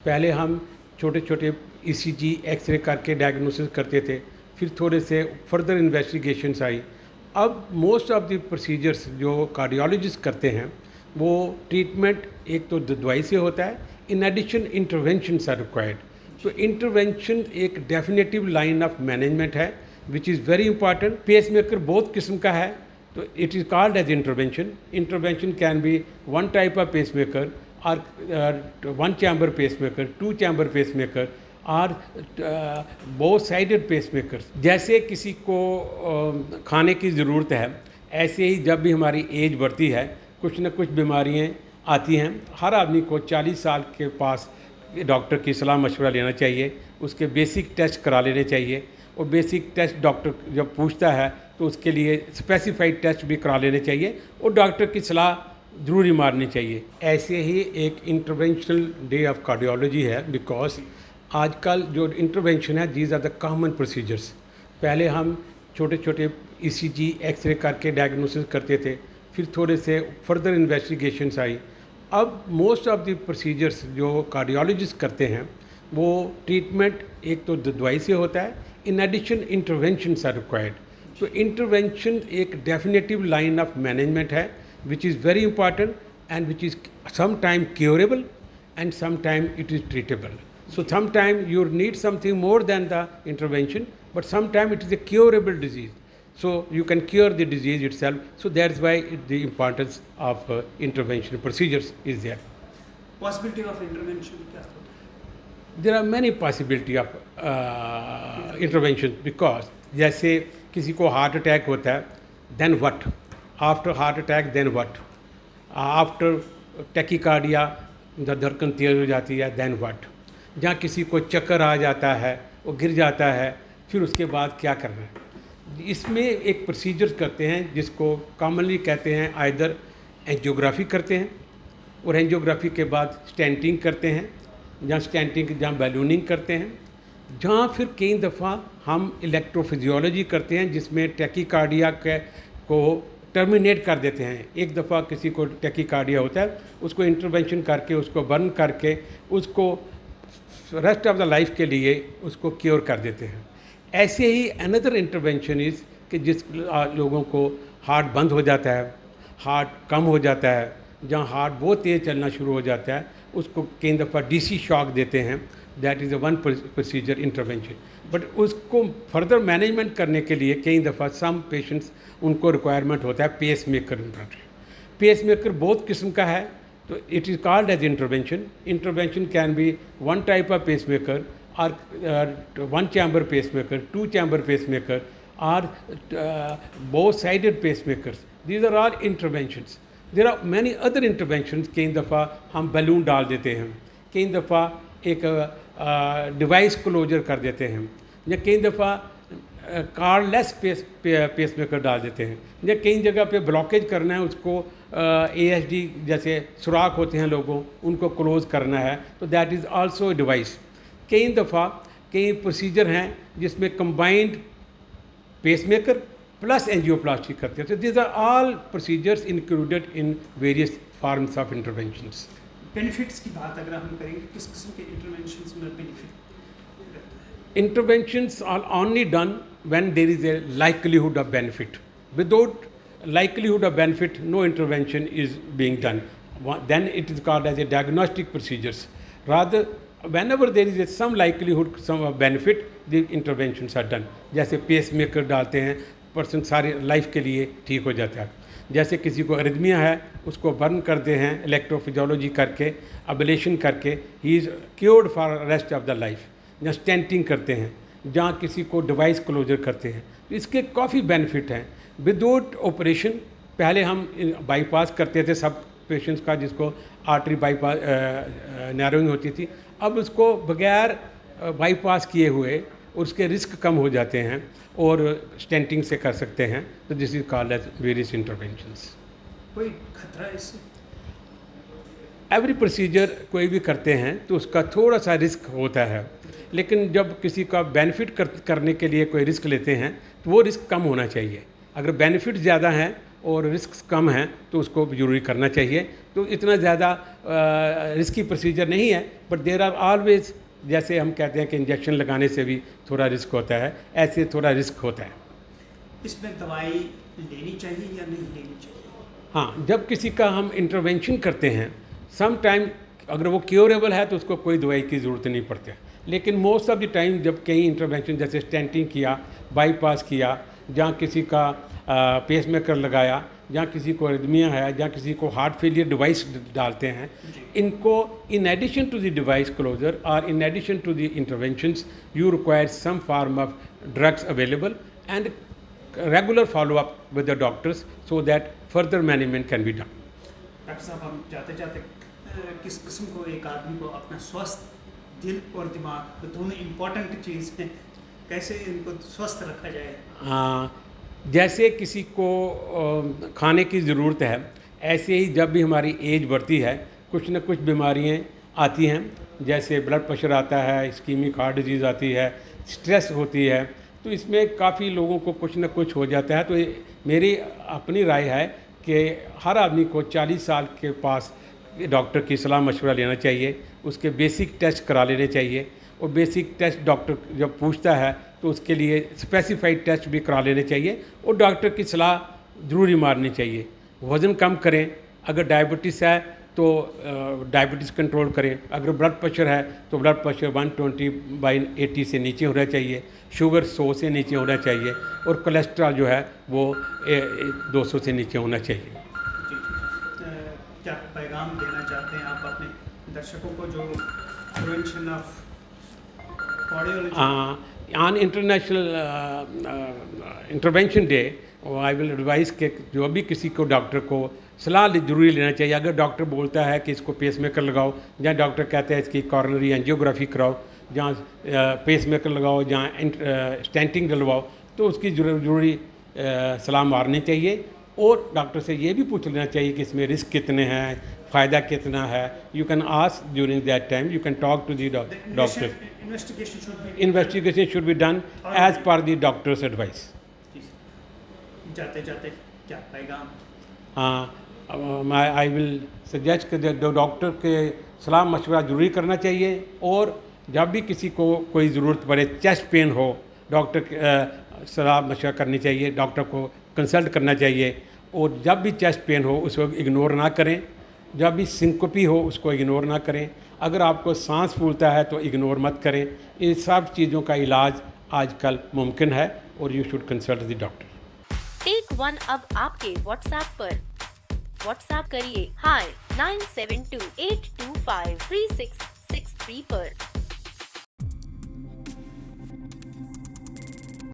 पहले हम छोटे छोटे ईसीजी एक्सरे करके डायग्नोसिस करते थे, फिर थोड़े से फर्दर इन्वेस्टिगेशंस आई। अब मोस्ट ऑफ द प्रोसीजर्स जो कार्डियोलॉजिस्ट करते हैं वो ट्रीटमेंट एक तो दवाई से होता है, in addition interventions are required. तो इंटरवेंशन एक डेफिनेटिव लाइन ऑफ मैनेजमेंट है which is very important. Pacemaker बहुत किस्म का है, तो it is called as intervention. Intervention can be one type of pacemaker और one chamber pacemaker, two chamber pacemaker और बोथ साइडेड पेसमेकर। जैसे किसी को खाने की ज़रूरत है, ऐसे ही जब भी हमारी एज बढ़ती है कुछ न कुछ बीमारियाँ आती हैं। हर आदमी को 40 साल के पास डॉक्टर की सलाह मशवरा लेना चाहिए, उसके बेसिक टेस्ट करा लेने चाहिए, और बेसिक टेस्ट डॉक्टर जब पूछता है तो उसके लिए स्पेसिफाइड टेस्ट भी करा लेने चाहिए और डॉक्टर की सलाह ज़रूरी मारनी चाहिए। ऐसे ही एक इंटरवेंशनल डे ऑफ कार्डियोलॉजी है, बिकॉज आजकल जो इंटरवेंशन है these are the common procedures. पहले हम छोटे छोटे ईसीजी एक्सरे करके डायग्नोसिस करते थे, फिर थोड़े से फर्दर इन्वेस्टिगेशंस आई। अब मोस्ट ऑफ द प्रोसीजर्स जो कार्डियोलॉजिस्ट करते हैं वो ट्रीटमेंट एक तो दवाई से होता है, in addition interventions are required. तो इंटरवेंशन एक डेफिनेटिव लाइन ऑफ मैनेजमेंट है which is very important and which is some time curable and sometime it is treatable. So sometime you need something more than the intervention, but sometime it is a curable disease. So you can cure the disease itself. So that's why the importance of intervention procedures is there. Possibility of intervention क्या होता है? There are many possibility of intervention because जैसे किसी को heart attack होता है, then what? After heart attack, then what? After tachycardia, धड़कन तेज हो जाती है, then what? जहाँ किसी को चक्कर आ जाता है, वो गिर जाता है, फिर उसके बाद क्या करना है? इसमें एक प्रोसीजर करते हैं जिसको कॉमनली कहते हैं आइदर एंजियोग्राफी करते हैं, और एंजियोग्राफी के बाद स्टेंटिंग करते हैं, जहाँ बैलूनिंग करते हैं, जहाँ फिर कई दफ़ा हम इलेक्ट्रोफिजियोलॉजी करते हैं जिसमें टैकीकार्डिया को टर्मिनेट कर देते हैं। एक दफ़ा किसी को टैकीकार्डिया होता है, उसको इंटरवेंशन करके, उसको बर्न करके, उसको रेस्ट ऑफ द लाइफ के लिए उसको क्योर कर देते हैं। ऐसे ही अनदर इंटरवेंशन इज़ कि जिस लोगों को हार्ट बंद हो जाता है, हार्ट कम हो जाता है, जहाँ हार्ट बहुत तेज़ चलना शुरू हो जाता है, उसको कई दफ़ा डीसी शॉक देते हैं। That is a one procedure intervention. But उसको फर्दर मैनेजमेंट करने के लिए कई दफ़ा सम पेशेंट्स उनको रिक्वायरमेंट होता है पेसमेकर। पेसमेकर बहुत किस्म का है, तो it is called as intervention. Intervention can be one type of pacemaker और one chamber pacemaker, two chamber pacemaker और both sided pacemakers. These are all interventions. There are many other interventions. कई दफ़ा हम बैलून डाल देते हैं, कई दफ़ा एक डिवाइस क्लोजर कर देते हैं, या कई दफ़ा कार्डलेस पेसमेकर डाल देते हैं, या कई जगह पे ब्लॉकेज करना है, उसको ASD जैसे सुराख होते हैं लोगों, उनको क्लोज करना है, तो दैट इज़ आल्सो डिवाइस। कई दफ़ा कई प्रोसीजर हैं जिसमें कंबाइंड पेसमेकर प्लस एंजियोप्लास्टी करते हैं। तो these are all procedures included in various forms of interventions. Benefits की बात अगर हम करेंगे, किस किस्म के इंटरवेंशंस में benefit? Interventions are only done when there is a likelihood of benefit. Without likelihood of benefit, no intervention is being done. Then it is called as a diagnostic procedures. Rather, whenever there is some likelihood, some benefit, the interventions are done. जैसे pacemaker डालते हैं, person सारी life के लिए ठीक हो जाता है। जैसे किसी को अरिथमिया है, उसको बर्न करते हैं इलेक्ट्रोफिजियोलॉजी करके, अबलेशन करके, he is cured for rest of the life. या स्टेंटिंग करते हैं, जहाँ किसी को डिवाइस क्लोजर करते हैं, तो इसके काफ़ी बेनिफिट हैं। विदाउट ऑपरेशन पहले हम बाईपास करते थे सब पेशेंट्स का, जिसको आर्टरी बाईपास नैरोइंग होती थी। अब उसको बगैर बाईपास किए हुए उसके रिस्क कम हो जाते हैं और स्टेंटिंग से कर सकते हैं। तो this is called as various interventions. कोई खतरा इससे? एवरी प्रोसीजर कोई भी करते हैं तो उसका थोड़ा सा रिस्क होता है, लेकिन जब किसी का बेनिफिट करने के लिए कोई रिस्क लेते हैं तो वो रिस्क कम होना चाहिए। अगर बेनिफिट ज़्यादा हैं और रिस्क कम हैं तो उसको ज़रूरी करना चाहिए। तो इतना ज़्यादा रिस्की प्रोसीजर नहीं है, बट देयर आर ऑलवेज, जैसे हम कहते हैं कि इंजेक्शन लगाने से भी थोड़ा रिस्क होता है, ऐसे थोड़ा रिस्क होता है। इसमें दवाई लेनी चाहिए या नहीं लेनी चाहिए? हाँ, जब किसी का हम इंटरवेंशन करते हैं, सम टाइम अगर वो क्योरेबल है तो उसको कोई दवाई की ज़रूरत नहीं पड़ती है, लेकिन मोस्ट ऑफ द टाइम जब कहीं इंटरवेंशन जैसे स्टेंटिंग किया, बाईपास किया, जहाँ किसी का पेसमेकर लगाया, जहाँ किसी को एरिथमिया है, जहाँ किसी को हार्ट फेलियर डिवाइस डालते हैं, इनको in addition to the device closure और in addition to the interventions you require some form of drugs available and regular follow-up with the doctors so that further management can be done. Doctor साहब, हम जाते जाते किस किस्म को एक आदमी को अपना स्वस्थ दिल और दिमाग तो दोनों इम्पोर्टेंट चीज़ हैं, कैसे इनको स्वस्थ रखा जाए? जैसे किसी को खाने की ज़रूरत है, ऐसे ही जब भी हमारी एज बढ़ती है कुछ न कुछ बीमारियाँ आती हैं, जैसे ब्लड प्रेशर आता है, इस्कीमिक हार्ट डिजीज़ आती है, स्ट्रेस होती है, तो इसमें काफ़ी लोगों को कुछ न कुछ हो जाता है। तो मेरी अपनी राय है कि हर आदमी को 40 साल के पास डॉक्टर की सलाह मशवरा लेना चाहिए, उसके बेसिक टेस्ट करा लेने चाहिए, और बेसिक टेस्ट डॉक्टर जब पूछता है तो उसके लिए स्पेसिफाइड टेस्ट भी करा लेने चाहिए, और डॉक्टर की सलाह ज़रूरी मारनी चाहिए। वज़न कम करें, अगर डायबिटीज़ है तो डायबिटीज़ कंट्रोल करें, अगर ब्लड प्रेशर है तो ब्लड प्रेशर 120/80 से नीचे होना चाहिए, शुगर 100 से नीचे होना चाहिए, और कोलेस्ट्रॉल जो है वो 200 से नीचे होना चाहिए। क्या पैगाम देना चाहते हैं आप अपने दर्शकों को जो prevention of cardiology on international intervention day I will advice के जो भी किसी को डॉक्टर को सलाह जरूरी लेना चाहिए। अगर डॉक्टर बोलता है कि इसको पेसमेकर लगाओ, जहाँ डॉक्टर कहते हैं इसकी कॉर्नरी एंजियोग्राफी कराओ, जहाँ पेसमेकर लगाओ, जहाँ स्टेंटिंग डलवाओ, तो उसकी ज़रूरी सलाह मारनी चाहिए, और डॉक्टर से ये भी पूछ लेना चाहिए कि इसमें रिस्क कितने हैं, फ़ायदा कितना है। You can ask during that time, you can talk to the doctor. Investigation should be done as per the doctor's advice. जाते जाते क्या पैगाम? आई विल सजेस्ट कि डॉक्टर के सलाह मशवरा ज़रूरी करना चाहिए, और जब भी किसी को कोई ज़रूरत पड़े, चेस्ट पेन हो, डॉक्टर सलाह मशवरा करनी चाहिए, डॉक्टर को कंसल्ट करना चाहिए, और जब भी चेस्ट पेन हो उसको इग्नोर ना करें, जब भी सिंकोपी हो उसको इग्नोर ना करें, अगर आपको सांस फूलता है तो इग्नोर मत करें। इन सब चीज़ों का इलाज आजकल मुमकिन है, और you should consult the doctor. Take one अब आपके व्हाट्सएप पर। व्हाट्सएप करिए हाय 9728253663 पर।